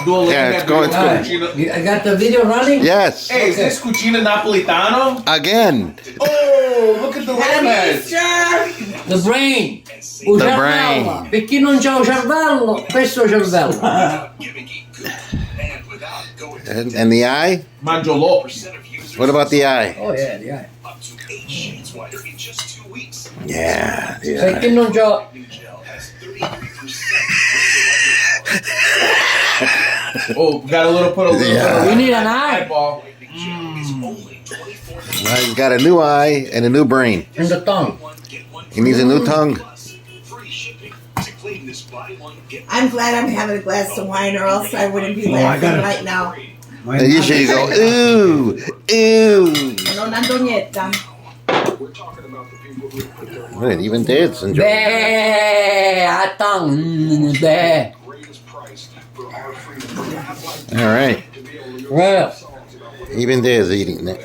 do a little Yeah, it's going- cucina. I got the video running? Yes. Hey, is this cucina napolitano? Again. Oh, look at the lamb heads. The brain. The brain. Per chi non c'ha un cervello, questo è il cervello. And the eye? Mangiolo. What about the eye? Oh yeah, yeah. Yeah. Per chi non c'ha... Oh, got a little, put a little. Yeah. We need an eye. Eyeball. Well, he's got a new eye and a new brain. And the tongue. He needs a new tongue. I'm glad I'm having a glass of wine, or else I wouldn't be laughing right now. And usually you go, ooh, ooh. Non ando niente. Right, even Dad's enjoying it. Beh, a tongue. Beh. All right. Well. Even Dad's eating it.